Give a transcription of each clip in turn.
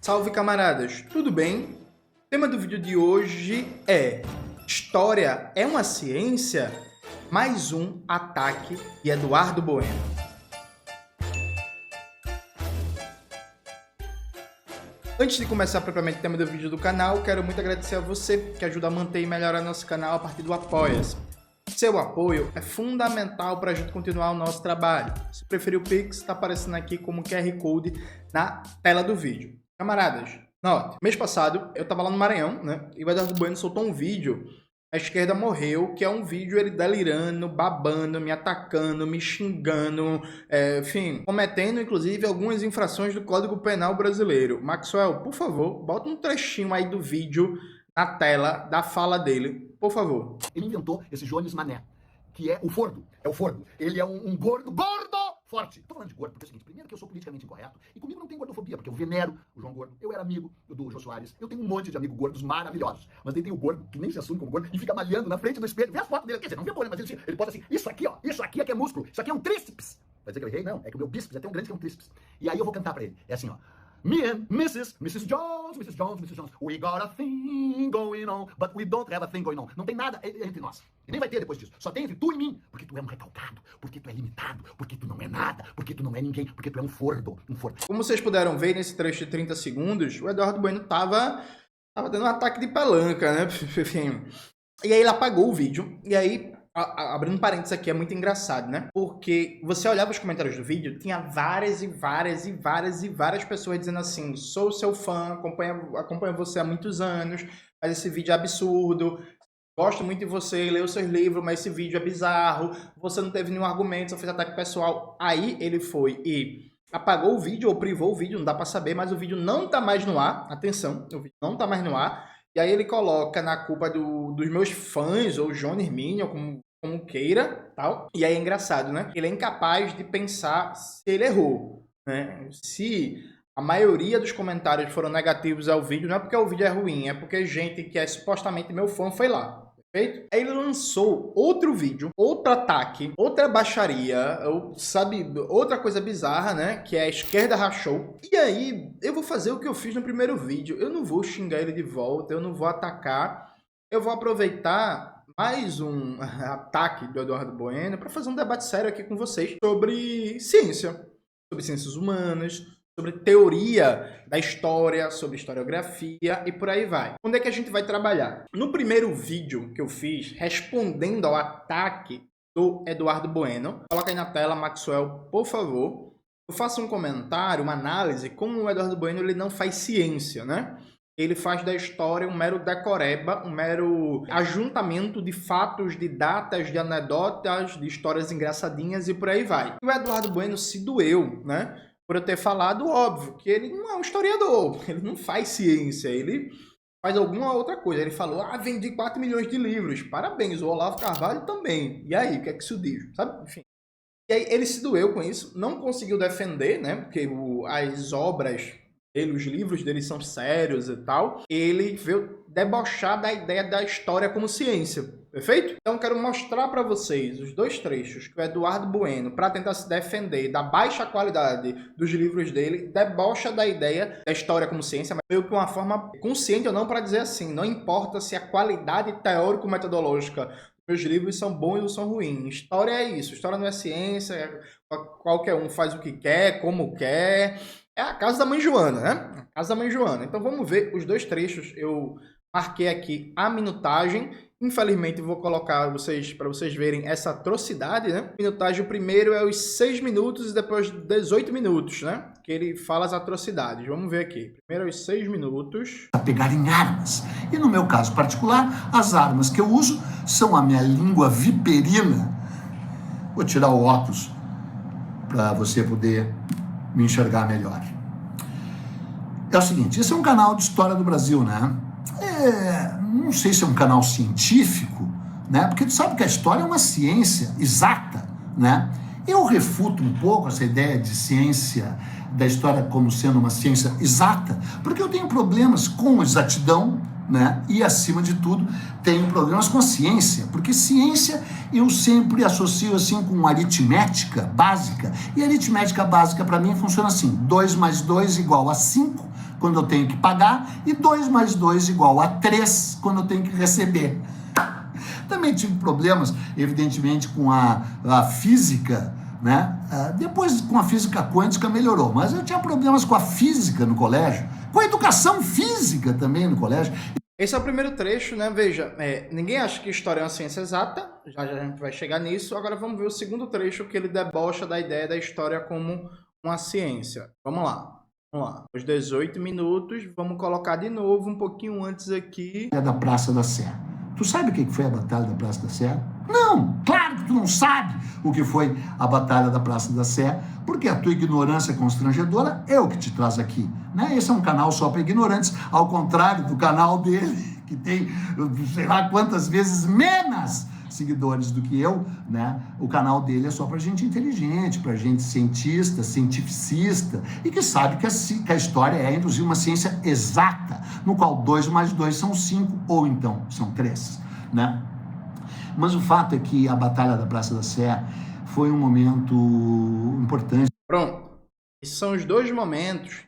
Salve camaradas, tudo bem? O tema do vídeo de hoje é: História é uma ciência? Mais um ataque de Eduardo Bueno. Antes de começar propriamente o tema do vídeo do canal, quero muito agradecer a você que ajuda a manter e melhorar nosso canal a partir do Apoia-se. Seu apoio é fundamental para a gente continuar o nosso trabalho. Se preferir o Pix, está aparecendo aqui como QR Code na tela do vídeo. Camaradas, note, mês passado eu estava lá no Maranhão, né? E o Eduardo Bueno soltou um vídeo, A Esquerda Morreu, que é um vídeo ele delirando, babando, me atacando, me xingando, enfim, cometendo inclusive algumas infrações do Código Penal brasileiro. Maxwell, por favor, bota um trechinho aí do vídeo na tela da fala dele, por favor. Ele inventou esse Jones Mané, que é o Fordo. É o Fordo. Ele é um gordo forte. Tô falando de gordo porque é o seguinte: primeiro que eu sou politicamente incorreto e comigo não tem gordofobia, porque eu venero o João Gordo. Eu era amigo do Jô Soares. Eu tenho um monte de amigos gordos maravilhosos. Mas aí tem o gordo que nem se assume como gordo e fica malhando na frente do espelho. Vê as fotos dele, quer dizer, não vê porra, mas ele bota assim: isso aqui, ó, isso aqui é que é músculo, isso aqui é um tríceps. Vai dizer que eu errei? Não, é que o meu bíceps é tão grande que é um tríceps. E aí eu vou cantar pra ele. É assim, ó: Me and Mrs. Jones, we got a thing going on, but we don't have a thing going on. Não tem nada entre nós. E nem vai ter depois disso. Só tem entre tu e mim. Porque tu é um recalcado, porque tu é limitado, porque tu não é nada, porque tu não é ninguém, porque tu é um fordo. Como vocês puderam ver nesse trecho de 30 segundos, o Eduardo Bueno tava dando um ataque de pelanca, né? Enfim. E aí ele apagou o vídeo, e aí, abrindo parênteses aqui, é muito engraçado, né? Porque você olhava os comentários do vídeo, tinha várias pessoas dizendo assim: sou seu fã, acompanho você há muitos anos, mas esse vídeo é absurdo, gosto muito de você, leio seus livros, mas esse vídeo é bizarro, você não teve nenhum argumento, só fez ataque pessoal. Aí ele foi e apagou o vídeo, ou privou o vídeo, não dá pra saber, mas o vídeo não tá mais no ar, atenção, o vídeo não tá mais no ar, e aí ele coloca na culpa dos meus fãs, ou João Hermínio, como queira, tal. E aí é engraçado, né? Ele é incapaz de pensar se ele errou, né? Se a maioria dos comentários foram negativos ao vídeo, não é porque o vídeo é ruim, é porque gente que é supostamente meu fã foi lá. Perfeito? Aí ele lançou outro vídeo, outro ataque, outra baixaria, sabe, outra coisa bizarra, né? Que é A Esquerda Rachou. E aí eu vou fazer o que eu fiz no primeiro vídeo. Eu não vou xingar ele de volta, eu não vou atacar. Eu vou aproveitar mais um ataque do Eduardo Bueno para fazer um debate sério aqui com vocês sobre ciência, sobre ciências humanas, sobre teoria da história, sobre historiografia e por aí vai. Onde é que a gente vai trabalhar? No primeiro vídeo que eu fiz, respondendo ao ataque do Eduardo Bueno, coloca aí na tela, Maxwell, por favor. Eu faço um comentário, uma análise, como o Eduardo Bueno ele não faz ciência, né? Ele faz da história um mero decoreba, um mero ajuntamento de fatos, de datas, de anedotas, de histórias engraçadinhas e por aí vai. E o Eduardo Bueno se doeu, né? Por eu ter falado, óbvio, que ele não é um historiador, ele não faz ciência, ele faz alguma outra coisa. Ele falou: vendi 4 milhões de livros, parabéns, o Olavo Carvalho também. E aí, o que é que isso diz? Sabe? Enfim. E aí ele se doeu com isso, não conseguiu defender, né? Porque as obras dele, os livros dele são sérios e tal. Ele veio debochar da ideia da história como ciência. Perfeito? Então eu quero mostrar para vocês os dois trechos que o Eduardo Bueno, para tentar se defender da baixa qualidade dos livros dele, debocha da ideia da história como ciência, mas meio que uma forma consciente ou não, para dizer assim: não importa se a qualidade teórico-metodológica dos meus livros são bons ou são ruins. História é isso, história não é ciência, qualquer um faz o que quer, como quer. É a casa da mãe Joana, né? A casa da mãe Joana. Então vamos ver os dois trechos. Eu marquei aqui a minutagem. Infelizmente vou colocar para vocês verem essa atrocidade, né? Minutagem, o primeiro é os 6 minutos e depois 18 minutos, né? Que ele fala as atrocidades. Vamos ver aqui. Primeiro os 6 minutos. A pegar em armas. E no meu caso particular, as armas que eu uso são a minha língua viperina. Vou tirar o óculos para você poder me enxergar melhor. É o seguinte, esse é um canal de história do Brasil, né? Não sei se é um canal científico, né? Porque tu sabe que a história é uma ciência exata, né? Eu refuto um pouco essa ideia de ciência, da história como sendo uma ciência exata, porque eu tenho problemas com exatidão, né? E, acima de tudo, tenho problemas com a ciência, porque ciência eu sempre associo assim com aritmética básica, e a aritmética básica para mim funciona assim: 2 mais 2 igual a 5, quando eu tenho que pagar, e 2 mais 2 igual a 3 quando eu tenho que receber. Também tive problemas, evidentemente, com a física, né? Depois, com a física quântica, melhorou, mas eu tinha problemas com a física no colégio, com a educação física também no colégio. Esse é o primeiro trecho, né? Veja, ninguém acha que história é uma ciência exata, já a gente vai chegar nisso. Agora vamos ver o segundo trecho, que ele debocha da ideia da história como uma ciência. Vamos lá. Os 18 minutos, vamos colocar de novo um pouquinho antes aqui. Da Praça da Sé. Tu sabe o que foi a Batalha da Praça da Sé? Não, claro que tu não sabe o que foi a Batalha da Praça da Sé, porque a tua ignorância constrangedora é o que te traz aqui, né? Esse é um canal só para ignorantes, ao contrário do canal dele, que tem sei lá quantas vezes menos seguidores do que eu, né? O canal dele é só para gente inteligente, para gente cientista, cientificista, e que sabe que a história é, inclusive, uma ciência exata, no qual 2 mais 2 são 5, ou então são 3, né? Mas o fato é que a Batalha da Praça da Sé foi um momento importante. Pronto. Esses são os dois momentos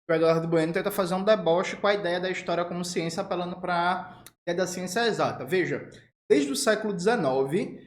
que o Eduardo Bueno tenta fazer um deboche com a ideia da história como ciência, apelando para a ideia da ciência exata. Veja, desde o século XIX,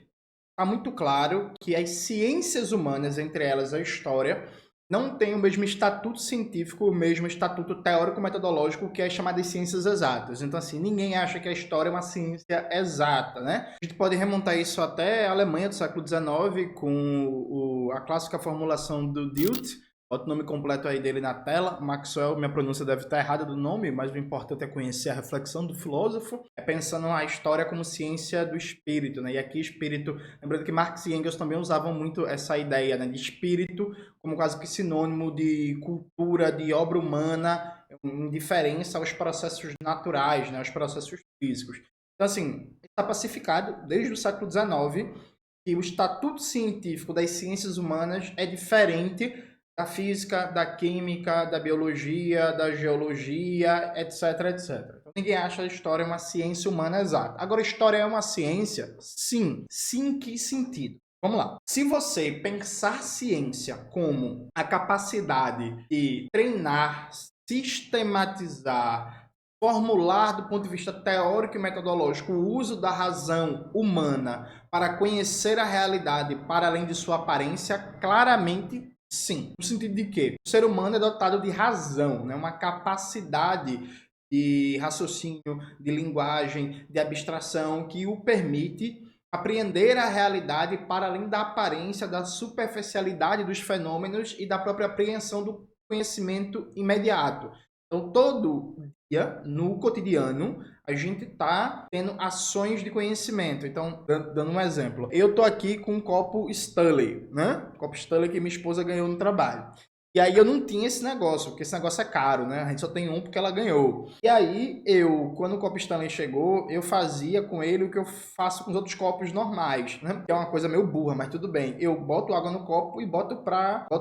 está muito claro que as ciências humanas, entre elas a história, não têm o mesmo estatuto científico, o mesmo estatuto teórico-metodológico que as chamadas ciências exatas. Então, assim, ninguém acha que a história é uma ciência exata, né? A gente pode remontar isso até a Alemanha do século XIX, com a clássica formulação do Dilthey. Bota o nome completo aí dele na tela. Maxwell, minha pronúncia deve estar errada do nome, mas o importante é conhecer a reflexão do filósofo. É pensando a história como ciência do espírito, né? E aqui espírito, lembrando que Marx e Engels também usavam muito essa ideia, né, de espírito como quase que sinônimo de cultura, de obra humana, em diferença aos processos naturais, né, aos processos físicos. Então, assim, está pacificado desde o século XIX que o estatuto científico das ciências humanas é diferente da física, da química, da biologia, da geologia, etc, etc. Então, ninguém acha a história uma ciência humana exata. Agora, a história é uma ciência? Sim. Sim, em que sentido? Vamos lá. Se você pensar ciência como a capacidade de treinar, sistematizar, formular do ponto de vista teórico e metodológico o uso da razão humana para conhecer a realidade para além de sua aparência, claramente sim. No sentido de que o ser humano é dotado de razão, né? Uma capacidade de raciocínio, de linguagem, de abstração que o permite apreender a realidade para além da aparência, da superficialidade dos fenômenos e da própria apreensão do conhecimento imediato. Então, todo dia, no cotidiano, a gente está tendo ações de conhecimento. Então, dando um exemplo, eu estou aqui com um copo Stanley, né? Um copo Stanley que minha esposa ganhou no trabalho. E aí eu não tinha esse negócio, porque esse negócio é caro, né? A gente só tem um porque ela ganhou. E aí quando o copo Stanley chegou, eu fazia com ele o que eu faço com os outros copos normais, né? Que é uma coisa meio burra, mas tudo bem. Eu boto água no copo e boto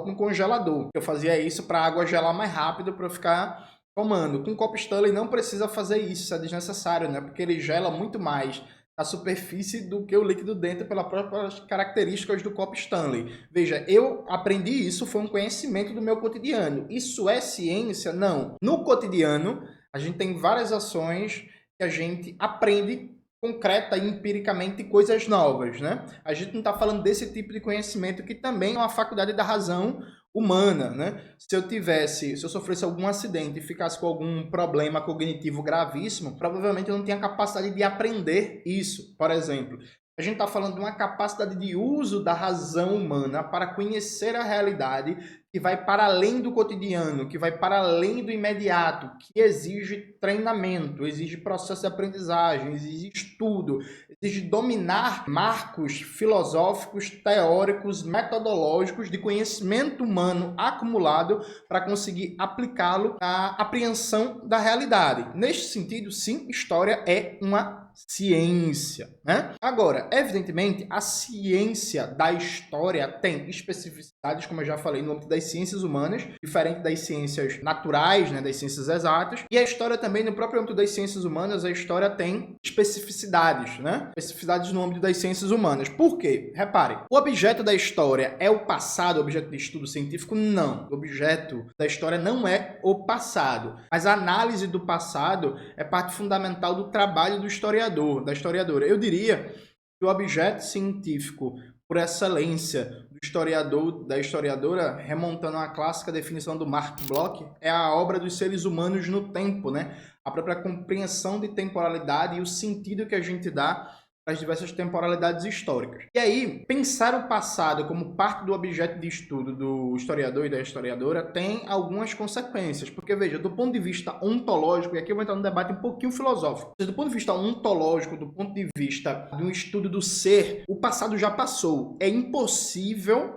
no congelador. Eu fazia isso para a água gelar mais rápido para eu ficar tomando. Com o copo Stanley não precisa fazer isso, isso é desnecessário, né? Porque ele gela muito mais a superfície do que o líquido dentro pelas próprias características do copo Stanley. Veja, eu aprendi isso, foi um conhecimento do meu cotidiano. Isso é ciência? Não. No cotidiano, a gente tem várias ações que a gente aprende concreta e empiricamente coisas novas, né? A gente não está falando desse tipo de conhecimento que também é uma faculdade da razão humana, né? Se eu sofresse algum acidente e ficasse com algum problema cognitivo gravíssimo, provavelmente eu não tinha capacidade de aprender isso, por exemplo. A gente está falando de uma capacidade de uso da razão humana para conhecer a realidade que vai para além do cotidiano, que vai para além do imediato, que exige treinamento, exige processo de aprendizagem, exige estudo, exige dominar marcos filosóficos, teóricos, metodológicos de conhecimento humano acumulado para conseguir aplicá-lo à apreensão da realidade. Neste sentido, sim, história é uma ciência, né? Agora, evidentemente, a ciência da história tem especificidades, como eu já falei no âmbito das das ciências humanas, diferente das ciências naturais, né, das ciências exatas. E a história também, no próprio âmbito das ciências humanas, a história tem especificidades, né? Especificidades no âmbito das ciências humanas. Por quê? Repare, o objeto da história é o passado, o objeto de estudo científico? Não. O objeto da história não é o passado. Mas a análise do passado é parte fundamental do trabalho do historiador, da historiadora. Eu diria que o objeto científico por excelência do historiador, da historiadora, remontando a clássica definição do Mark Bloch, é a obra dos seres humanos no tempo, né? A própria compreensão de temporalidade e o sentido que a gente dá às diversas temporalidades históricas. E aí, pensar o passado como parte do objeto de estudo do historiador e da historiadora tem algumas consequências, porque veja, do ponto de vista ontológico, e aqui eu vou entrar num debate um pouquinho filosófico, do ponto de vista ontológico, do ponto de vista de um estudo do ser, o passado já passou. É impossível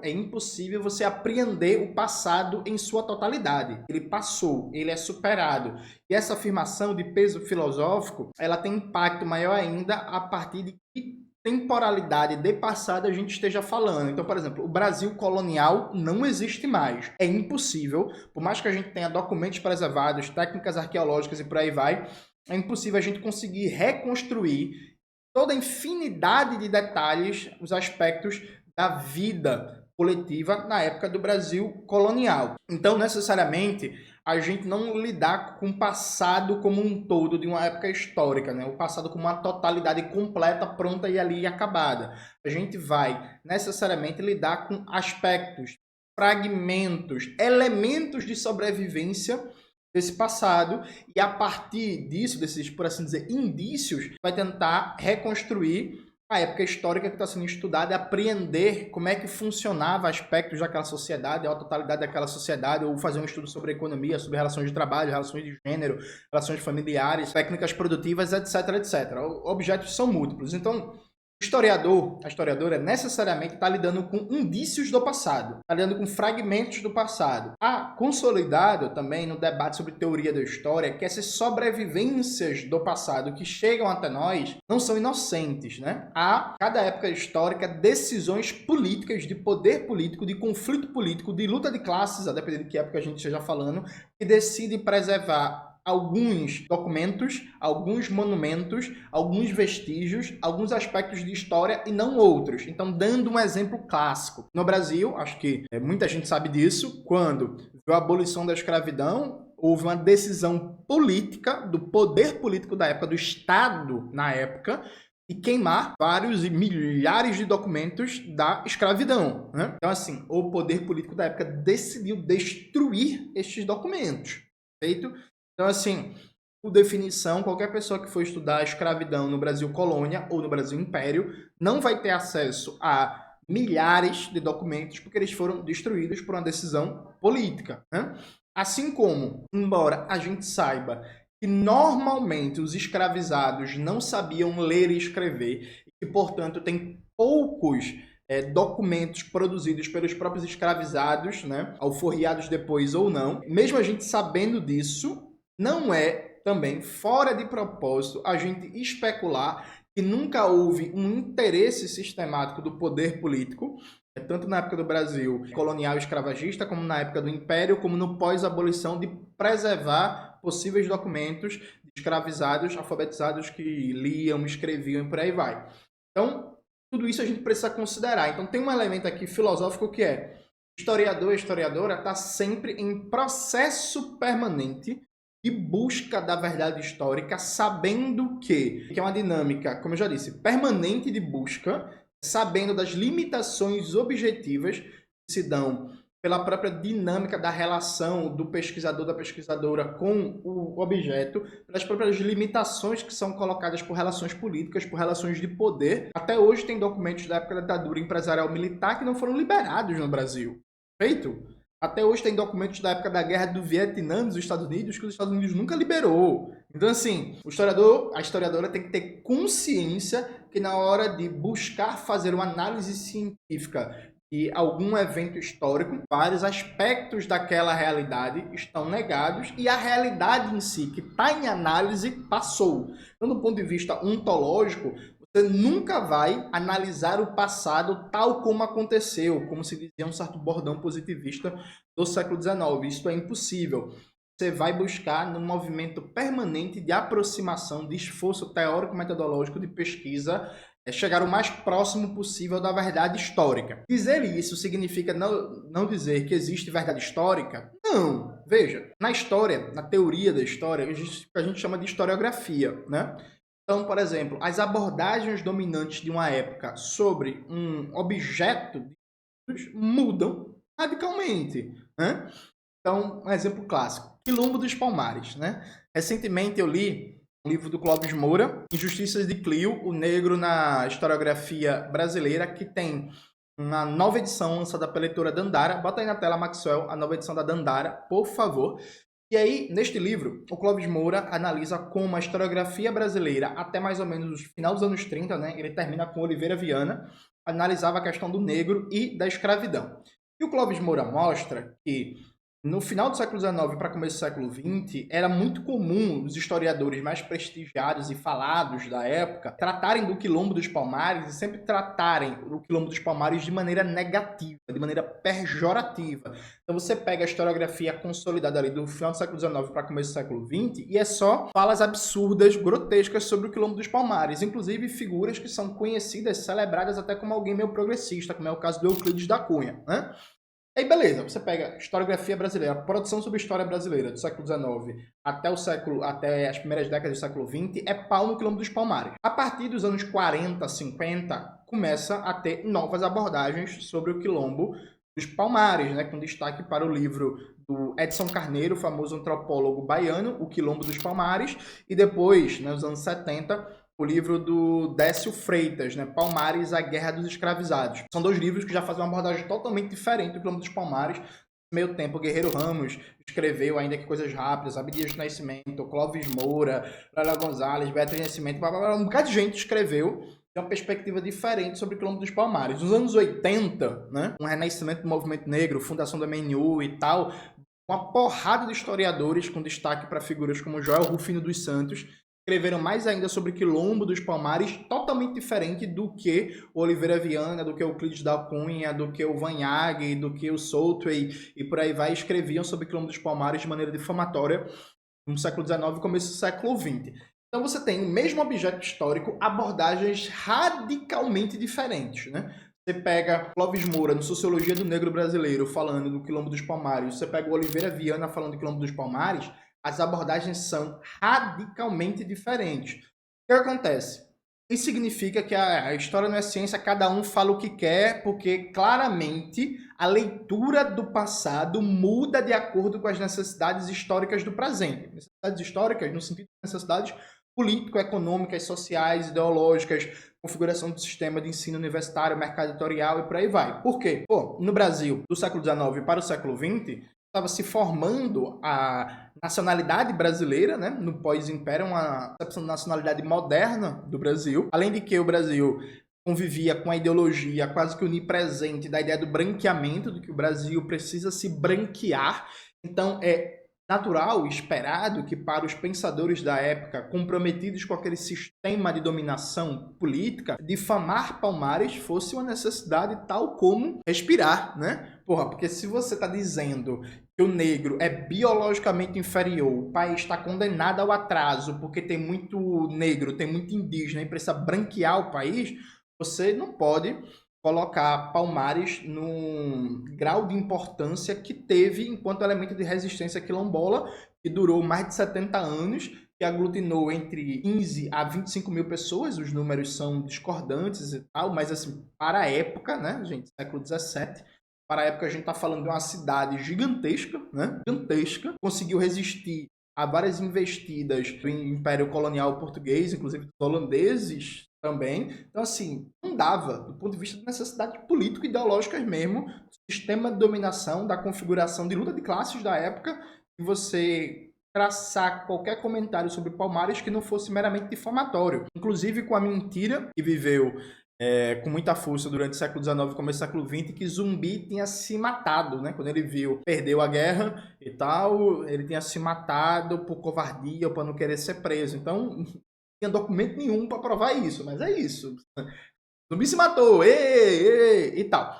você apreender o passado em sua totalidade. Ele passou, ele é superado. E essa afirmação de peso filosófico, ela tem impacto maior ainda a partir de que temporalidade de passado a gente esteja falando. Então, por exemplo, o Brasil colonial não existe mais. É impossível, por mais que a gente tenha documentos preservados, técnicas arqueológicas e por aí vai, é impossível a gente conseguir reconstruir toda a infinidade de detalhes, os aspectos da vida coletiva na época do Brasil colonial. Então, necessariamente, a gente não lidar com o passado como um todo de uma época histórica, né? O passado como uma totalidade completa, pronta e ali acabada. A gente vai necessariamente lidar com aspectos, fragmentos, elementos de sobrevivência desse passado e a partir disso, desses, por assim dizer, indícios, vai tentar reconstruir a época histórica que está sendo estudada e apreender como é que funcionava aspectos daquela sociedade, a totalidade daquela sociedade, ou fazer um estudo sobre economia, sobre relações de trabalho, relações de gênero, relações familiares, técnicas produtivas, etc, etc. Objetos são múltiplos. Então, o historiador, a historiadora, necessariamente está lidando com indícios do passado, está lidando com fragmentos do passado. Há consolidado também no debate sobre teoria da história que essas sobrevivências do passado que chegam até nós não são inocentes, né? Há, cada época histórica, decisões políticas, de poder político, de conflito político, de luta de classes, a depender de que época a gente esteja falando, que decidem preservar alguns documentos, alguns monumentos, alguns vestígios, alguns aspectos de história e não outros. Então, dando um exemplo clássico. No Brasil, acho que muita gente sabe disso, quando veio a abolição da escravidão, houve uma decisão política, do poder político da época, do Estado na época, e queimar vários e milhares de documentos da escravidão, né? Então, assim, o poder político da época decidiu destruir estes documentos, feito? Então, assim, por definição, qualquer pessoa que for estudar a escravidão no Brasil colônia ou no Brasil império não vai ter acesso a milhares de documentos porque eles foram destruídos por uma decisão política, né? Assim como, embora a gente saiba que normalmente os escravizados não sabiam ler e escrever e que, portanto, tem poucos documentos produzidos pelos próprios escravizados, né, alforriados depois ou não, mesmo a gente sabendo disso, não é também fora de propósito a gente especular que nunca houve um interesse sistemático do poder político, tanto na época do Brasil colonial e escravagista, como na época do Império, como no pós-abolição, de preservar possíveis documentos de escravizados, alfabetizados que liam, escreviam e por aí vai. Então, tudo isso a gente precisa considerar. Então, tem um elemento aqui filosófico que é historiador e historiadora está sempre em processo permanente de busca da verdade histórica, sabendo que é uma dinâmica, como eu já disse, permanente de busca, sabendo das limitações objetivas que se dão pela própria dinâmica da relação do pesquisador, da pesquisadora com o objeto, pelas próprias limitações que são colocadas por relações políticas, por relações de poder. Até hoje tem documentos da época da ditadura empresarial militar que não foram liberados no Brasil. Feito? Até hoje tem documentos da época da Guerra do Vietnã dos Estados Unidos que os Estados Unidos nunca liberou. Então, assim, o historiador, a historiadora tem que ter consciência que na hora de buscar fazer uma análise científica de algum evento histórico, vários aspectos daquela realidade estão negados e a realidade em si, que está em análise, passou. Então, do ponto de vista ontológico, Você nunca vai analisar o passado tal como aconteceu, como se dizia um certo bordão positivista do século XIX. Isso é impossível. Você vai buscar num movimento permanente de aproximação, de esforço teórico-metodológico de pesquisa, chegar o mais próximo possível da verdade histórica. Dizer isso significa não dizer que existe verdade histórica? Não. Veja, na história, na teoria da história, existe o que a gente chama de historiografia, né? Então, por exemplo, as abordagens dominantes de uma época sobre um objeto mudam radicalmente, né? Então, um exemplo clássico, Quilombo dos Palmares, né? Recentemente eu li um livro do Clóvis Moura, Injustiças de Clio, o negro na historiografia brasileira, que tem uma nova edição lançada pela editora Dandara. Bota aí na tela, Maxwell, a nova edição da Dandara, por favor. E aí, neste livro, o Clóvis Moura analisa como a historiografia brasileira, até mais ou menos o final dos anos 30, né? Ele termina com Oliveira Viana, analisava a questão do negro e da escravidão. E o Clóvis Moura mostra que no final do século XIX para começo do século XX, era muito comum os historiadores mais prestigiados e falados da época tratarem do Quilombo dos Palmares e sempre tratarem o Quilombo dos Palmares de maneira negativa, de maneira pejorativa. Então você pega a historiografia consolidada ali do final do século XIX para começo do século XX e é só falas absurdas, grotescas sobre o Quilombo dos Palmares, inclusive figuras que são conhecidas, celebradas até como alguém meio progressista, como é o caso do Euclides da Cunha, né? Aí beleza, você pega historiografia brasileira, produção sobre história brasileira do século XIX até as primeiras décadas do século XX, é pau no Quilombo dos Palmares. A partir dos anos 40, 50, começa a ter novas abordagens sobre o Quilombo dos Palmares, né, com destaque para o livro do Edson Carneiro, famoso antropólogo baiano, O Quilombo dos Palmares, e depois, nos anos 70, o livro do Décio Freitas, né? Palmares, a Guerra dos Escravizados. São dois livros que já fazem uma abordagem totalmente diferente do Quilombo dos Palmares. No meio tempo, o Guerreiro Ramos escreveu, ainda que coisas rápidas, Abdias do Nascimento, Clóvis Moura, Lélia Gonzalez, Beatriz Nascimento, blá, blá, blá, um bocado de gente escreveu de uma perspectiva diferente sobre o Quilombo dos Palmares. Nos anos 80, né? Um renascimento do movimento negro, fundação do MNU e tal, uma porrada de historiadores com destaque para figuras como Joel Rufino dos Santos, escreveram mais ainda sobre Quilombo dos Palmares, totalmente diferente do que o Oliveira Viana, do que o Euclides da Cunha, do que o Vanhag, do que o Soltway e por aí vai, escreviam sobre Quilombo dos Palmares de maneira difamatória no século XIX e começo do século XX. Então você tem o mesmo objeto histórico, abordagens radicalmente diferentes, né? Você pega Clóvis Moura, no Sociologia do Negro Brasileiro, falando do Quilombo dos Palmares, você pega o Oliveira Viana falando do Quilombo dos Palmares, as abordagens são radicalmente diferentes. O que acontece? Isso significa que a história não é ciência, cada um fala o que quer, porque claramente a leitura do passado muda de acordo com as necessidades históricas do presente. Necessidades históricas no sentido de necessidades político-econômicas, sociais, ideológicas, configuração do sistema de ensino universitário, mercado editorial e por aí vai. Por quê? No Brasil, do século XIX para o século XX, estava se formando a nacionalidade brasileira, né? No pós-império, uma concepção de nacionalidade moderna do Brasil. Além de que o Brasil convivia com a ideologia quase que onipresente da ideia do branqueamento, de que o Brasil precisa se branquear. Então, é natural, esperado que para os pensadores da época, comprometidos com aquele sistema de dominação política, difamar Palmares fosse uma necessidade tal como respirar, né? Porque se você está dizendo que o negro é biologicamente inferior, o país está condenado ao atraso porque tem muito negro, tem muito indígena e precisa branquear o país, você não pode colocar Palmares num grau de importância que teve enquanto elemento de resistência quilombola, que durou mais de 70 anos, que aglutinou entre 15 a 25 mil pessoas, os números são discordantes e tal, mas assim, para a época, né, gente, século 17, para a época a gente está falando de uma cidade gigantesca, né, gigantesca, conseguiu resistir a várias investidas do Império Colonial Português, inclusive dos holandeses, também. Então, assim, não dava, do ponto de vista de necessidade político-ideológicas mesmo, sistema de dominação, da configuração de luta de classes da época, e você traçar qualquer comentário sobre Palmares que não fosse meramente difamatório. Inclusive com a mentira que viveu com muita força durante o século XIX e começo do século XX, que Zumbi tinha se matado, né? Quando ele perdeu a guerra e tal, ele tinha se matado por covardia ou para não querer ser preso. Então, tinha documento nenhum para provar isso, mas é isso. Zumbi se matou, e tal.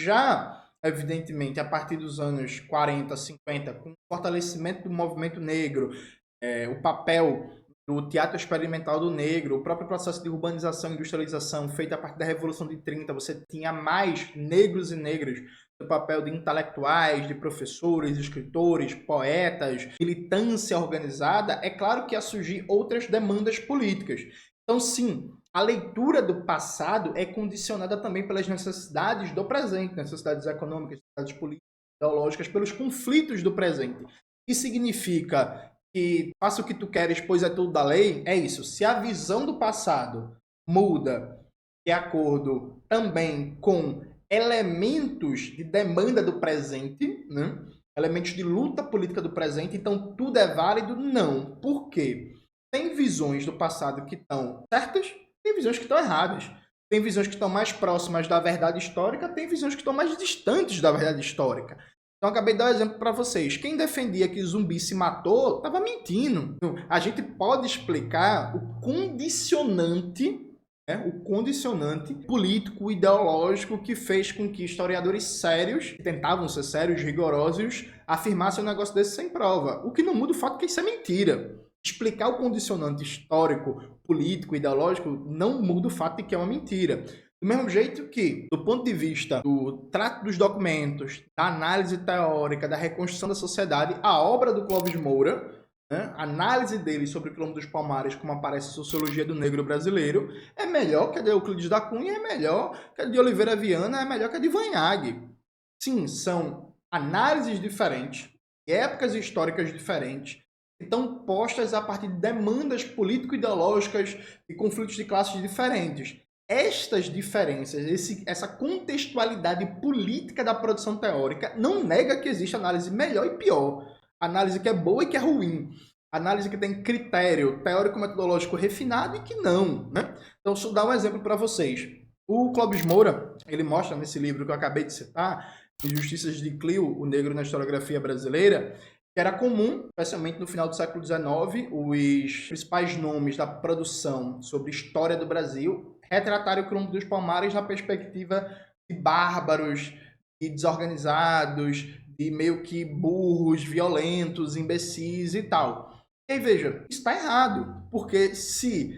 Já, evidentemente, a partir dos anos 40, 50, com o fortalecimento do movimento negro, o papel do teatro experimental do negro, o próprio processo de urbanização e industrialização feito a partir da Revolução de 30, você tinha mais negros e negras no papel de intelectuais, de professores, escritores, poetas, militância organizada, é claro que ia surgir outras demandas políticas. Então, sim, a leitura do passado é condicionada também pelas necessidades do presente, necessidades econômicas, necessidades políticas, ideológicas, pelos conflitos do presente. Isso significa que faça o que tu queres, pois é tudo da lei, é isso. Se a visão do passado muda de acordo também com elementos de demanda do presente, né? Elementos de luta política do presente, então tudo é válido? Não. Por quê? Tem visões do passado que estão certas, tem visões que estão erradas. Tem visões que estão mais próximas da verdade histórica, tem visões que estão mais distantes da verdade histórica. Então, acabei de dar um exemplo para vocês. Quem defendia que Zumbi se matou, estava mentindo. Então, a gente pode explicar o condicionante político, ideológico que fez com que historiadores sérios, que tentavam ser sérios, rigorosos, afirmassem um negócio desse sem prova. O que não muda o fato que isso é mentira. Explicar o condicionante histórico, político, ideológico, não muda o fato de que é uma mentira. Do mesmo jeito que, do ponto de vista do trato dos documentos, da análise teórica, da reconstrução da sociedade, a obra do Clóvis Moura, né, a análise dele sobre o Quilombo dos Palmares, como aparece a Sociologia do Negro Brasileiro, é melhor que a de Euclides da Cunha, é melhor que a de Oliveira Viana, é melhor que a de Vanhag. Sim, são análises diferentes, épocas históricas diferentes, que estão postas a partir de demandas político-ideológicas e conflitos de classes diferentes. Estas diferenças, essa contextualidade política da produção teórica não nega que existe análise melhor e pior, análise que é boa e que é ruim, análise que tem critério teórico-metodológico refinado e que não, né? Então, deixa eu dar um exemplo para vocês. O Clóvis Moura, ele mostra nesse livro que eu acabei de citar, Injustiças de Clio, o Negro na Historiografia Brasileira, que era comum, especialmente no final do século XIX, os principais nomes da produção sobre história do Brasil retratarem o Quilombo dos Palmares na perspectiva de bárbaros, de desorganizados, de meio que burros, violentos, imbecis e tal. E aí, veja, isso está errado, porque se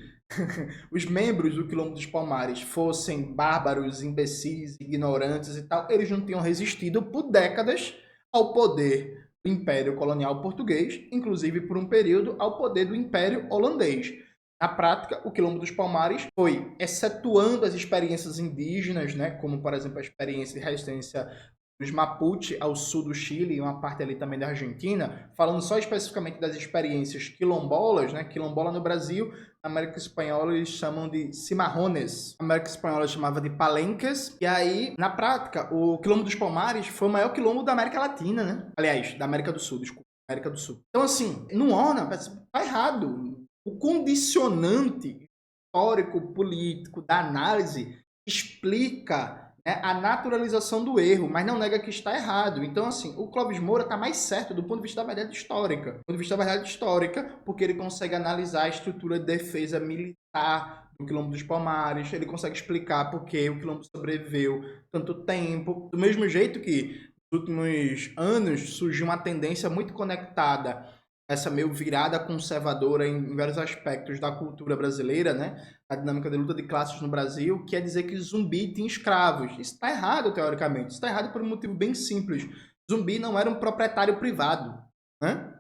os membros do Quilombo dos Palmares fossem bárbaros, imbecis, ignorantes e tal, eles não tinham resistido por décadas ao poder do Império Colonial Português, inclusive por um período ao poder do Império Holandês. Na prática, o Quilombo dos Palmares foi, excetuando as experiências indígenas, né, como, por exemplo, a experiência de resistência dos Mapuche ao sul do Chile e uma parte ali também da Argentina, falando só especificamente das experiências quilombolas, né, quilombola no Brasil, na América Espanhola eles chamam de cimarrones, a América Espanhola chamava de palenques, e aí, na prática, o Quilombo dos Palmares foi o maior quilombo da América Latina, né? Aliás, da América do Sul, desculpa, América do Sul. Então, assim, não orna, tá errado. O condicionante histórico, político, da análise explica a naturalização do erro, mas não nega que está errado. Então, assim, o Clóvis Moura está mais certo do ponto de vista da verdade histórica. Do ponto de vista da verdade histórica, porque ele consegue analisar a estrutura de defesa militar do Quilombo dos Palmares, ele consegue explicar por que o Quilombo sobreviveu tanto tempo. Do mesmo jeito que, nos últimos anos, surgiu uma tendência muito conectada, essa meio virada conservadora em vários aspectos da cultura brasileira, né? A dinâmica de luta de classes no Brasil, quer dizer que Zumbi tinha escravos. Isso está errado, teoricamente. Isso está errado por um motivo bem simples. Zumbi não era um proprietário privado, né?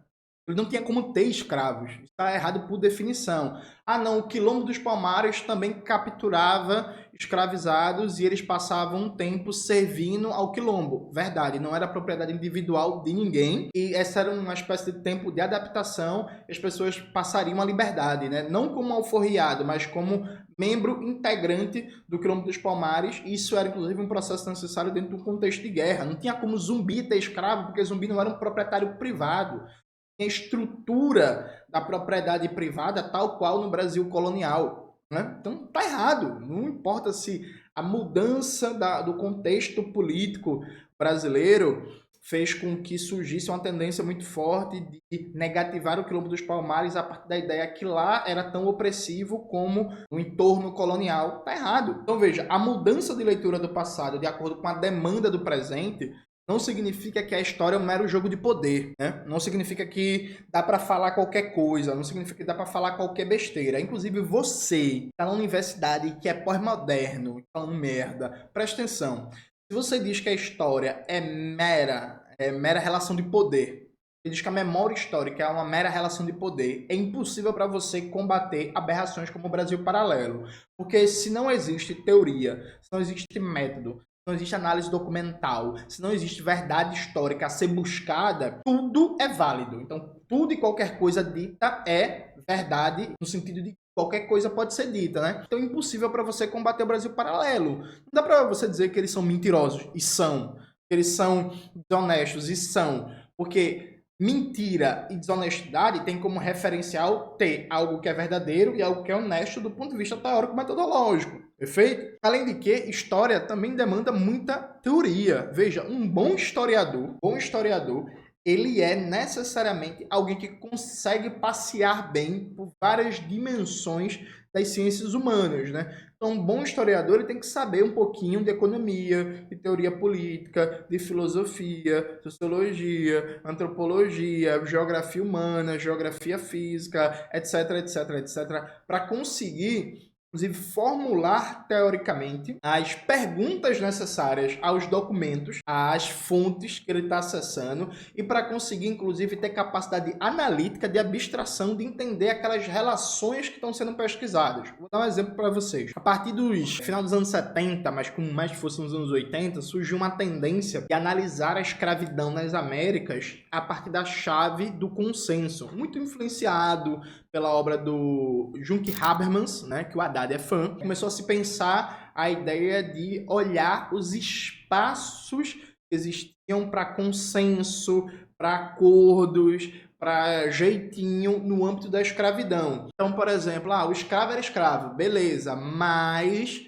Ele não tinha como ter escravos. Isso está errado por definição. Ah, não, o Quilombo dos Palmares também capturava escravizados e eles passavam um tempo servindo ao quilombo. Verdade, não era propriedade individual de ninguém e essa era uma espécie de tempo de adaptação e as pessoas passariam a liberdade, né? Não como alforriado, mas como membro integrante do Quilombo dos Palmares. Isso era, inclusive, um processo necessário dentro de um contexto de guerra. Não tinha como Zumbi ter escravo, porque Zumbi não era um proprietário privado. A estrutura da propriedade privada tal qual no Brasil colonial, né? Então tá errado, não importa se a mudança do contexto político brasileiro fez com que surgisse uma tendência muito forte de negativar o Quilombo dos Palmares a partir da ideia que lá era tão opressivo como o entorno colonial. Tá errado. Então veja, a mudança de leitura do passado de acordo com a demanda do presente não significa que a história é um mero jogo de poder, né? Não significa que dá para falar qualquer coisa, não significa que dá para falar qualquer besteira. Inclusive você que tá na universidade que é pós-moderno, falando merda, presta atenção. Se você diz que a história é mera relação de poder, você diz que a memória histórica é uma mera relação de poder, é impossível para você combater aberrações como o Brasil Paralelo. Porque se não existe teoria, se não existe método, não existe análise documental, se não existe verdade histórica a ser buscada, tudo é válido. Então, tudo e qualquer coisa dita é verdade, no sentido de que qualquer coisa pode ser dita, né? Então, é impossível para você combater o Brasil Paralelo. Não dá para você dizer que eles são mentirosos, e são. Que eles são desonestos, e são. Porque mentira e desonestidade tem como referencial ter algo que é verdadeiro e algo que é honesto do ponto de vista teórico-metodológico. Perfeito? Além de que, história também demanda muita teoria. Veja, um bom historiador, ele é necessariamente alguém que consegue passear bem por várias dimensões das ciências humanas, né? Então, um bom historiador ele tem que saber um pouquinho de economia, de teoria política, de filosofia, sociologia, antropologia, geografia humana, geografia física, etc, etc, etc, para conseguir, inclusive, formular teoricamente as perguntas necessárias aos documentos, às fontes que ele está acessando e para conseguir, inclusive, ter capacidade analítica de abstração, de entender aquelas relações que estão sendo pesquisadas. Vou dar um exemplo para vocês. A partir dos final dos anos 70, mas com mais força nos anos 80, surgiu uma tendência de analisar a escravidão nas Américas a partir da chave do consenso, muito influenciado pela obra do Junk Habermas, né, que o Haddad é fã. Começou a se pensar a ideia de olhar os espaços que existiam para consenso, para acordos, para jeitinho no âmbito da escravidão. Então, por exemplo, o escravo era escravo, beleza, mas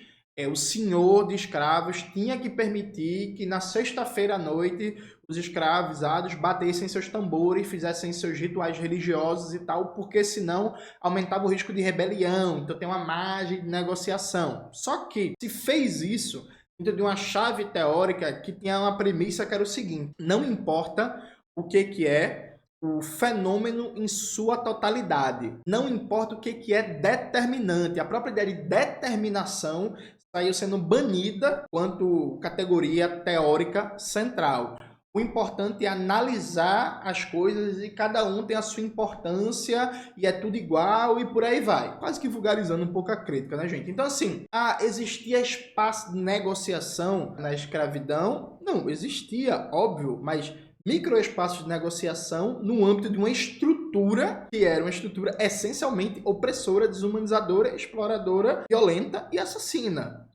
o senhor de escravos tinha que permitir que na sexta-feira à noite os escravizados batessem seus tambores, fizessem seus rituais religiosos e tal, porque senão aumentava o risco de rebelião, então tem uma margem de negociação. Só que se fez isso dentro de uma chave teórica que tinha uma premissa que era o seguinte: não importa o que é o fenômeno em sua totalidade, não importa o que é determinante, a própria ideia de determinação saiu sendo banida quanto categoria teórica central. O importante é analisar as coisas e cada um tem a sua importância e é tudo igual e por aí vai. Quase que vulgarizando um pouco a crítica, né, gente? Então, assim, existia espaço de negociação na escravidão? Não, existia, óbvio, mas microespaços de negociação no âmbito de uma estrutura que era uma estrutura essencialmente opressora, desumanizadora, exploradora, violenta e assassina.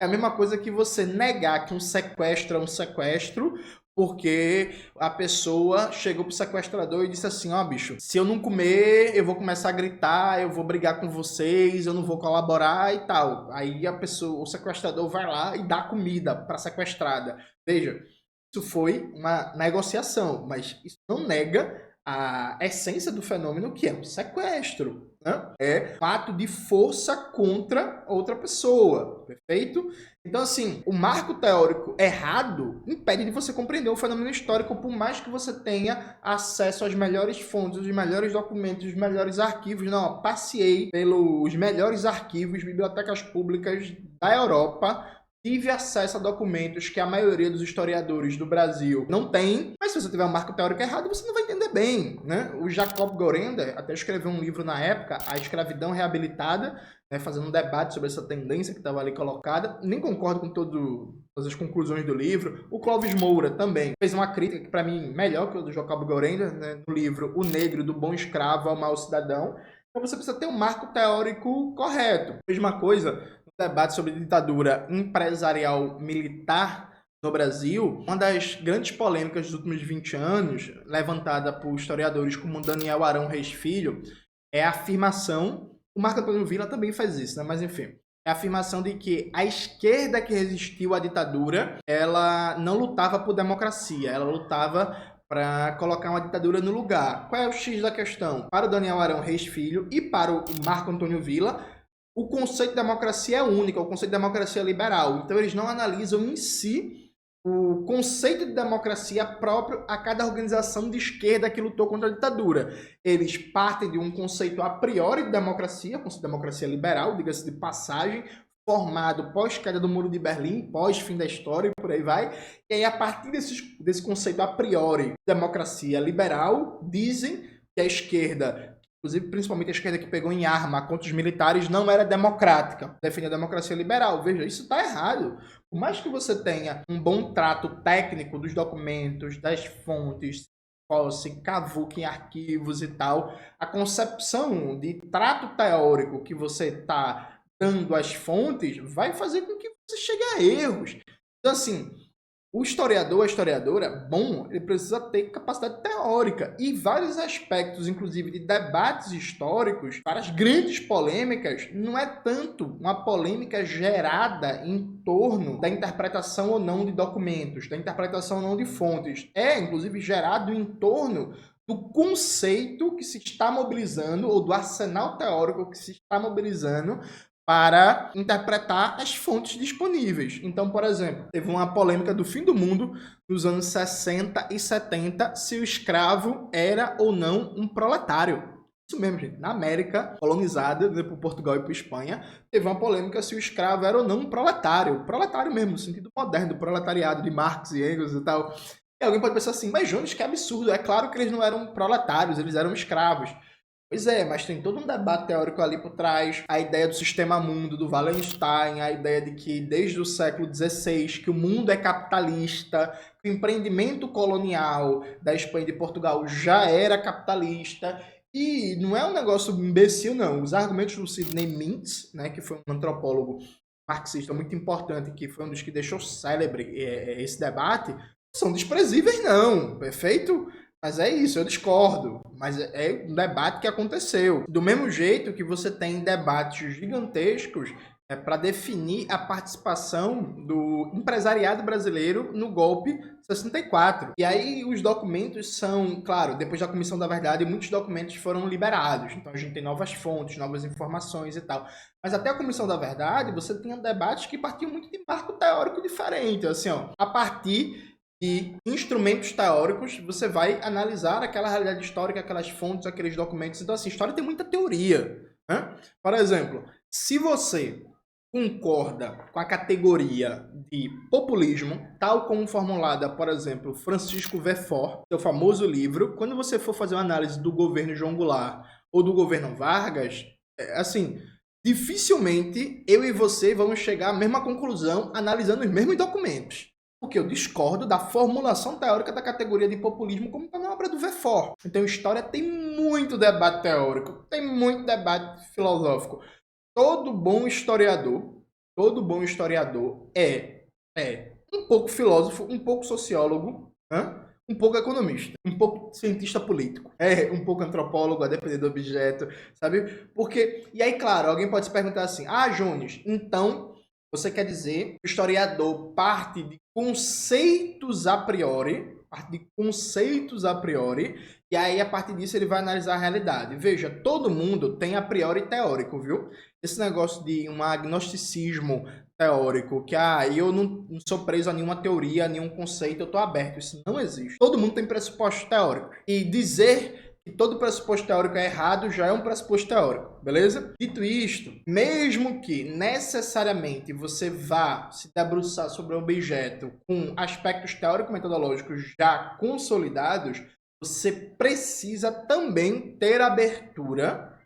É a mesma coisa que você negar que um sequestro é um sequestro porque a pessoa chegou pro sequestrador e disse assim: bicho, se eu não comer, eu vou começar a gritar, eu vou brigar com vocês, eu não vou colaborar e tal. Aí o sequestrador vai lá e dá comida pra sequestrada. Veja, isso foi uma negociação, mas isso não nega a essência do fenômeno, que é um sequestro, né? É um ato de força contra outra pessoa, perfeito? Então, assim, o marco teórico errado impede de você compreender o fenômeno histórico, por mais que você tenha acesso às melhores fontes, os melhores documentos, os melhores arquivos. Não, passei pelos melhores arquivos, bibliotecas públicas da Europa, tive acesso a documentos que a maioria dos historiadores do Brasil não tem, mas se você tiver um marco teórico errado, você não vai entender bem, né? O Jacob Gorender até escreveu um livro na época, A Escravidão Reabilitada, né, fazendo um debate sobre essa tendência que estava ali colocada. Nem concordo com todas as conclusões do livro. O Clóvis Moura também fez uma crítica que, para mim, melhor que o do Jacob Gorender, né, no livro O Negro, do Bom Escravo ao Mau Cidadão. Então você precisa ter um marco teórico correto. Mesma coisa debate sobre ditadura empresarial militar no Brasil. Uma das grandes polêmicas dos últimos 20 anos, levantada por historiadores como Daniel Arão Reis Filho, é a afirmação, o Marco Antônio Villa também faz isso, né? Mas enfim, é a afirmação de que a esquerda que resistiu à ditadura, ela não lutava por democracia, ela lutava para colocar uma ditadura no lugar. Qual é o X da questão? Para o Daniel Arão Reis Filho e para o Marco Antônio Villa, o conceito de democracia é único, é o conceito de democracia liberal. Então eles não analisam em si o conceito de democracia próprio a cada organização de esquerda que lutou contra a ditadura. Eles partem de um conceito a priori de democracia, conceito de democracia liberal, diga-se de passagem, formado pós-queda do Muro de Berlim, pós-fim da história e por aí vai. E aí, a partir desse conceito a priori de democracia liberal, dizem que a esquerda, inclusive principalmente a esquerda que pegou em arma contra os militares, não era democrática, defendia a democracia liberal. Veja, isso está errado. Por mais que você tenha um bom trato técnico dos documentos, das fontes, fosse, cavuque em arquivos e tal, a concepção de trato teórico que você está dando às fontes vai fazer com que você chegue a erros. Então, assim, o historiador, a historiadora, bom, ele precisa ter capacidade teórica e vários aspectos, inclusive de debates históricos, várias grandes polêmicas, não é tanto uma polêmica gerada em torno da interpretação ou não de documentos, da interpretação ou não de fontes. É, inclusive, gerado em torno do conceito que se está mobilizando ou do arsenal teórico que se está mobilizando para interpretar as fontes disponíveis. Então, por exemplo, teve uma polêmica do fim do mundo nos anos 60 e 70 se o escravo era ou não um proletário. Isso mesmo, gente. Na América colonizada, por Portugal e por Espanha, teve uma polêmica se o escravo era ou não um proletário. Proletário mesmo, no sentido moderno, do proletariado de Marx e Engels e tal. E alguém pode pensar assim, mas Jones, que absurdo. É claro que eles não eram proletários, eles eram escravos. Pois é, mas tem todo um debate teórico ali por trás, a ideia do sistema mundo, do Wallenstein, a ideia de que desde o século XVI que o mundo é capitalista, que o empreendimento colonial da Espanha e de Portugal já era capitalista, e não é um negócio imbecil, não. Os argumentos do Sidney Mintz, né, que foi um antropólogo marxista muito importante, que foi um dos que deixou célebre esse debate, são desprezíveis, não. Perfeito? Mas é isso, eu discordo. Mas é um debate que aconteceu. Do mesmo jeito que você tem debates gigantescos para definir a participação do empresariado brasileiro no golpe 64. E aí os documentos são, claro, depois da Comissão da Verdade, muitos documentos foram liberados. Então a gente tem novas fontes, novas informações e tal. Mas até a Comissão da Verdade, você tinha debates que partiam muito de marco teórico diferente. Assim, ó, a partir de instrumentos teóricos, você vai analisar aquela realidade histórica, aquelas fontes, aqueles documentos. Então, assim, história tem muita teoria, né? Por exemplo, se você concorda com a categoria de populismo, tal como formulada, por exemplo, Francisco Verfort, seu famoso livro, quando você for fazer uma análise do governo João Goulart ou do governo Vargas, assim, dificilmente eu e você vamos chegar à mesma conclusão analisando os mesmos documentos. Porque eu discordo da formulação teórica da categoria de populismo como está na obra do Verfort. Então, história tem muito debate teórico, tem muito debate filosófico. Todo bom historiador é um pouco filósofo, um pouco sociólogo, um pouco economista, um pouco cientista político, um pouco antropólogo, a depender do objeto, sabe? Porque, e aí, claro, alguém pode se perguntar assim, Jones, então você quer dizer que o historiador parte de conceitos a priori, e aí a partir disso ele vai analisar a realidade. Veja, todo mundo tem a priori teórico, viu? Esse negócio de um agnosticismo teórico, que eu não sou preso a nenhuma teoria, a nenhum conceito, eu estou aberto. Isso não existe. Todo mundo tem pressuposto teórico. E dizer que todo pressuposto teórico é errado já é um pressuposto teórico, beleza? Dito isto, mesmo que necessariamente você vá se debruçar sobre o objeto com aspectos teórico-metodológicos já consolidados, você precisa também ter abertura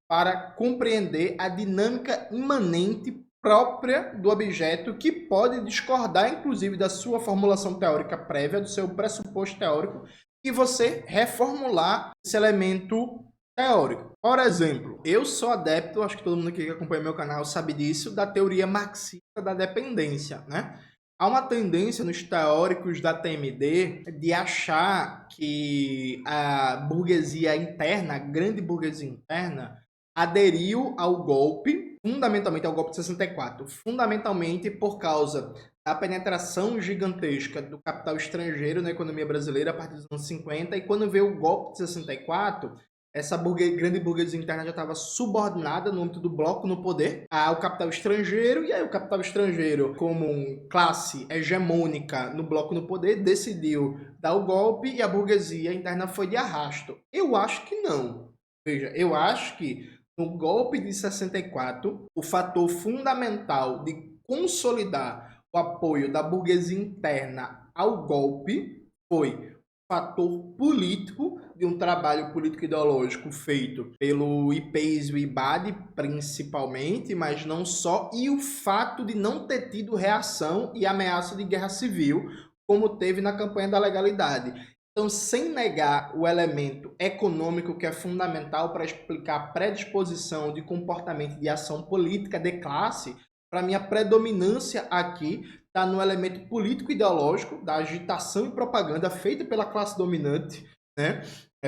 para compreender a dinâmica imanente própria do objeto, que pode discordar, inclusive, da sua formulação teórica prévia, do seu pressuposto teórico, e você reformular esse elemento teórico. Por exemplo, eu sou adepto, acho que todo mundo aqui que acompanha meu canal sabe disso, da teoria marxista da dependência, né? Há uma tendência nos teóricos da TMD de achar que a burguesia interna, a grande burguesia interna, aderiu ao golpe, fundamentalmente ao golpe de 64, fundamentalmente por causa da penetração gigantesca do capital estrangeiro na economia brasileira a partir dos anos 50, e quando veio o golpe de 64, essa grande burguesia interna já estava subordinada no âmbito do bloco no poder ao capital estrangeiro, e aí o capital estrangeiro, como classe hegemônica no bloco no poder, decidiu dar o golpe e a burguesia interna foi de arrasto. Eu acho que não. Veja, eu acho que no golpe de 64, o fator fundamental de consolidar o apoio da burguesia interna ao golpe foi o fator político de um trabalho político-ideológico feito pelo IPES e o IBAD, principalmente, mas não só, e o fato de não ter tido reação e ameaça de guerra civil, como teve na campanha da legalidade. Então, sem negar o elemento econômico que é fundamental para explicar a predisposição de comportamento de ação política de classe, para mim a predominância aqui está no elemento político-ideológico da agitação e propaganda feita pela classe dominante, né?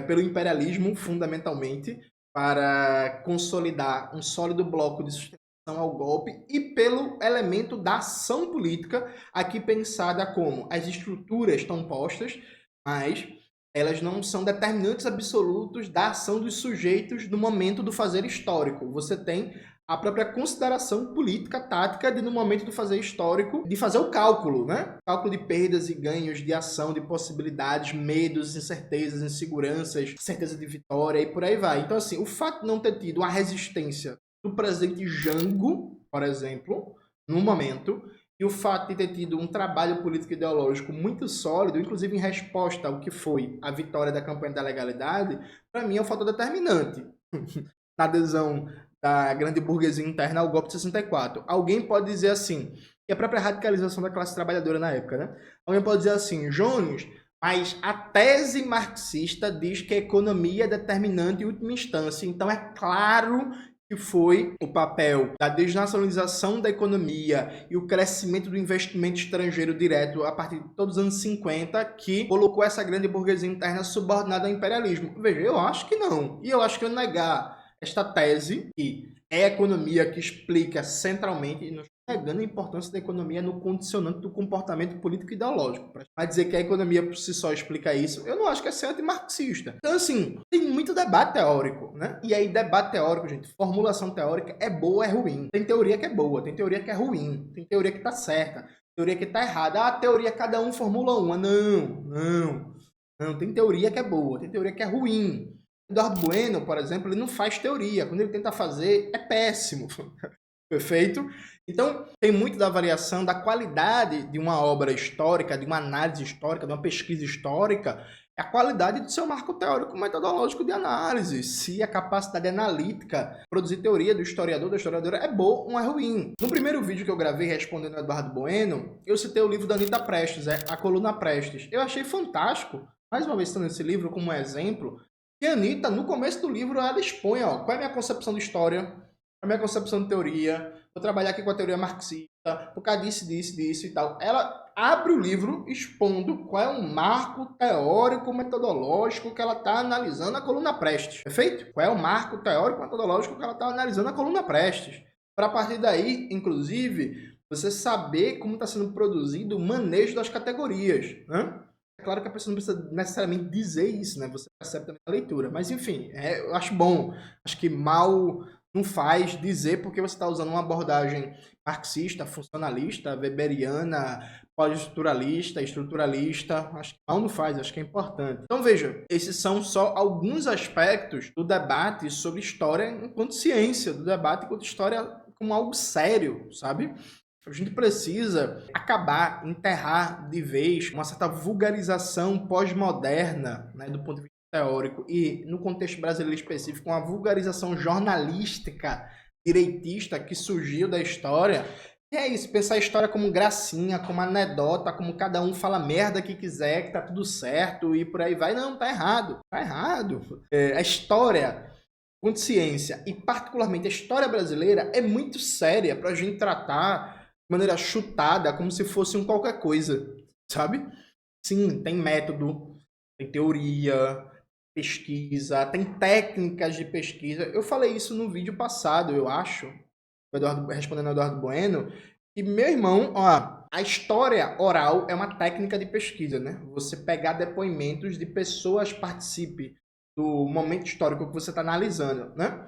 Pelo imperialismo, fundamentalmente, para consolidar um sólido bloco de sustentação ao golpe, e pelo elemento da ação política, aqui pensada como as estruturas estão postas, mas elas não são determinantes absolutos da ação dos sujeitos no momento do fazer histórico. Você tem a própria consideração política, tática, de no momento do fazer histórico, de fazer o cálculo, né? Cálculo de perdas e ganhos, de ação, de possibilidades, medos, incertezas, inseguranças, certeza de vitória e por aí vai. Então, assim, o fato de não ter tido uma resistência do presidente Jango, por exemplo, no momento, e o fato de ter tido um trabalho político ideológico muito sólido, inclusive em resposta ao que foi a vitória da campanha da legalidade, para mim é um fator determinante na adesão da grande burguesia interna ao golpe de 64. Alguém pode dizer assim, que a própria radicalização da classe trabalhadora na época, né? Alguém pode dizer assim, Jones, mas a tese marxista diz que a economia é determinante em última instância, então é claro que foi o papel da desnacionalização da economia e o crescimento do investimento estrangeiro direto a partir de todos os anos 50 que colocou essa grande burguesia interna subordinada ao imperialismo. Veja, eu acho que não. E eu acho que eu negar esta tese, que é a economia que explica centralmente, e não estou negando a importância da economia no condicionante do comportamento político e ideológico. Para dizer que a economia por si só explica isso, eu não acho que é ser antimarxista. Então, assim, tem muito debate teórico, né? E aí, debate teórico, gente, formulação teórica é boa ou é ruim. Tem teoria que é boa, tem teoria que é ruim, tem teoria que tá certa, teoria que tá errada. A teoria cada um formula uma. Não. Tem teoria que é boa, tem teoria que é ruim. Eduardo Bueno, por exemplo, ele não faz teoria. Quando ele tenta fazer, é péssimo. Perfeito? Então, tem muito da avaliação da qualidade de uma obra histórica, de uma análise histórica, de uma pesquisa histórica, é a qualidade do seu marco teórico metodológico de análise. Se a capacidade analítica, produzir teoria do historiador, da historiadora, é boa ou é ruim. No primeiro vídeo que eu gravei respondendo ao Eduardo Bueno, eu citei o livro da Anita Prestes, A Coluna Prestes. Eu achei fantástico, mais uma vez citando esse livro como um exemplo, e a Anitta, no começo do livro, ela expõe qual é a minha concepção de história, a minha concepção de teoria, vou trabalhar aqui com a teoria marxista, por causa disso e tal. Ela abre o livro expondo qual é o marco teórico metodológico que ela está analisando a coluna Prestes. Perfeito? Qual é o marco teórico metodológico que ela está analisando a coluna Prestes. Para a partir daí, inclusive, você saber como está sendo produzido o manejo das categorias, né? É claro que a pessoa não precisa necessariamente dizer isso, né? Você percebe também a leitura. Mas, enfim, eu acho bom. Acho que mal não faz dizer porque você está usando uma abordagem marxista, funcionalista, weberiana, pós-estruturalista, estruturalista. Acho que mal não faz, acho que é importante. Então, veja, esses são só alguns aspectos do debate sobre história enquanto ciência, do debate enquanto história como algo sério, sabe? A gente precisa acabar, enterrar de vez uma certa vulgarização pós-moderna, né, do ponto de vista teórico, e no contexto brasileiro específico, uma vulgarização jornalística direitista que surgiu da história. E é isso, pensar a história como gracinha, como anedota, como cada um fala merda que quiser, que tá tudo certo e por aí vai. Não, tá errado. Tá errado. A história, quanto ciência, e particularmente a história brasileira, é muito séria pra gente tratar de maneira chutada, como se fosse um qualquer coisa, sabe? Sim, tem método, tem teoria, pesquisa, tem técnicas de pesquisa. Eu falei isso no vídeo passado, eu acho, respondendo ao Eduardo Bueno, e meu irmão, ó, a história oral é uma técnica de pesquisa, né? Você pegar depoimentos de pessoas participe do momento histórico que você está analisando, né?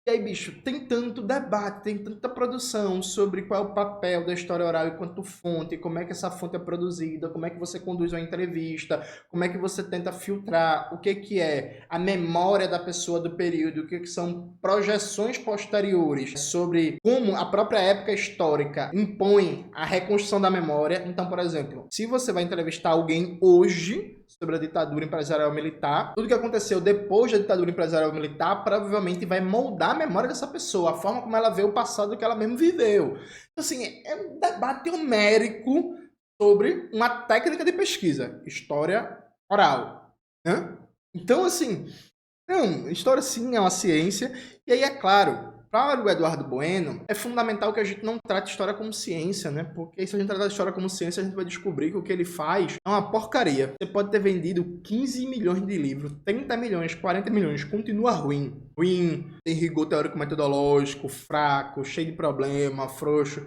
E aí, bicho, tem tanto debate, tem tanta produção sobre qual é o papel da história oral enquanto fonte, como é que essa fonte é produzida, como é que você conduz uma entrevista, como é que você tenta filtrar, o que é a memória da pessoa do período, o que são projeções posteriores sobre como a própria época histórica impõe a reconstrução da memória. Então, por exemplo, se você vai entrevistar alguém hoje sobre a ditadura empresarial militar, tudo que aconteceu depois da ditadura empresarial militar provavelmente vai moldar a memória dessa pessoa, a forma como ela vê o passado que ela mesmo viveu. Então, assim, é um debate homérico sobre uma técnica de pesquisa, história oral, né? Então, assim, não, história sim é uma ciência, e aí é claro, para o Eduardo Bueno, é fundamental que a gente não trate história como ciência, né? Porque se a gente tratar a história como ciência, a gente vai descobrir que o que ele faz é uma porcaria. Você pode ter vendido 15 milhões de livros, 30 milhões, 40 milhões, continua ruim. Ruim, tem rigor teórico-metodológico, fraco, cheio de problema, frouxo.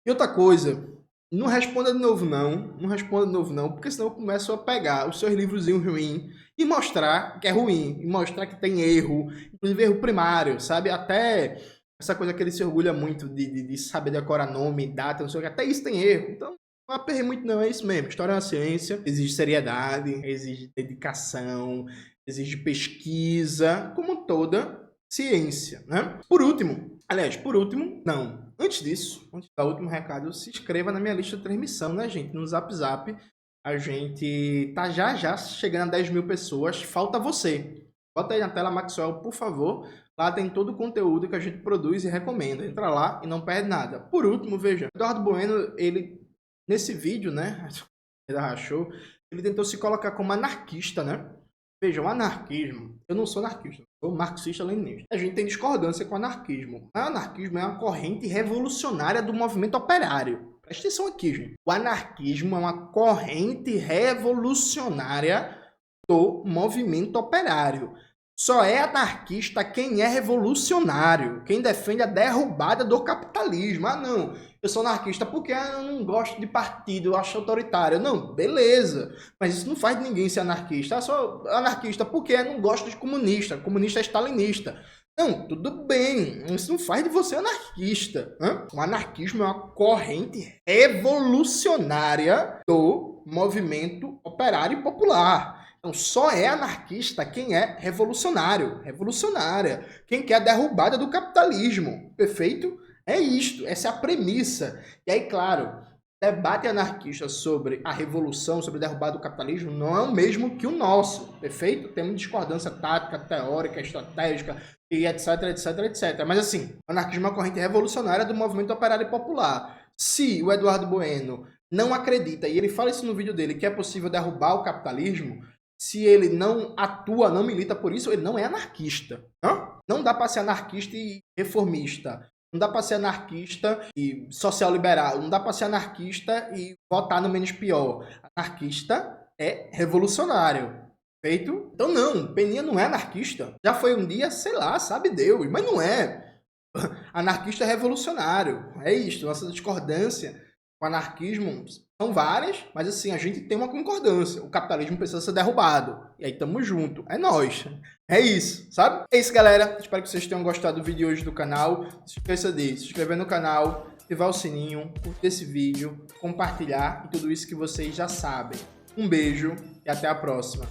E outra coisa, não responda de novo não responda de novo não, porque senão eu começo a pegar os seus livrozinhos ruins e mostrar que é ruim, e mostrar que tem erro, inclusive erro primário, sabe? Até essa coisa que ele se orgulha muito de saber decorar nome, data, não sei o que, até isso tem erro. Então, não aperrei muito não, é isso mesmo. História é uma ciência, exige seriedade, exige dedicação, exige pesquisa, como toda ciência, né? Por último, não. Antes disso, antes do último recado, se inscreva na minha lista de transmissão, né, gente? No Zap Zap, a gente tá já chegando a 10 mil pessoas, falta você. Bota aí na tela, Maxwell, por favor. Lá tem todo o conteúdo que a gente produz e recomenda. Entra lá e não perde nada. Por último, veja, Eduardo Bueno, ele, nesse vídeo, né, ele rachou, ele tentou se colocar como anarquista, né? Veja, o anarquismo, eu não sou anarquista, eu sou marxista-leninista. A gente tem discordância com o anarquismo. O anarquismo é uma corrente revolucionária do movimento operário. Presta atenção aqui, gente. O anarquismo é uma corrente revolucionária do movimento operário. Só é anarquista quem é revolucionário, quem defende a derrubada do capitalismo. Ah, não, eu sou anarquista porque eu não gosto de partido, eu acho autoritário. Não, beleza, mas isso não faz de ninguém ser anarquista. Eu sou anarquista porque eu não gosto de comunista, comunista é stalinista. Não, tudo bem, isso não faz de você anarquista. Né? O anarquismo é uma corrente revolucionária do movimento operário e popular. Então, só é anarquista quem é revolucionário, revolucionária, quem quer a derrubada do capitalismo. Perfeito? É isto, essa é a premissa. E aí, claro, debate anarquista sobre a revolução, sobre a derrubada do capitalismo, não é o mesmo que o nosso. Perfeito? Temos discordância tática, teórica, estratégica, e etc, etc, etc. Mas assim, o anarquismo é uma corrente revolucionária do movimento operário e popular. Se o Eduardo Bueno não acredita, e ele fala isso no vídeo dele, que é possível derrubar o capitalismo, se ele não atua, não milita por isso, ele não é anarquista. Não dá para ser anarquista e reformista. Não dá para ser anarquista e social-liberal. Não dá para ser anarquista e votar no menos pior. Anarquista é revolucionário. Feito? Então não, Peninha não é anarquista. Já foi um dia, sei lá, sabe Deus, mas não é. Anarquista é revolucionário. É isto, nossa discordância com o anarquismo são várias, mas assim, a gente tem uma concordância. O capitalismo precisa ser derrubado. E aí tamo junto. É nóis. É isso, sabe? É isso, galera. Espero que vocês tenham gostado do vídeo hoje do canal. Não se esqueça de se inscrever no canal, ativar o sininho, curtir esse vídeo, compartilhar e tudo isso que vocês já sabem. Um beijo e até a próxima.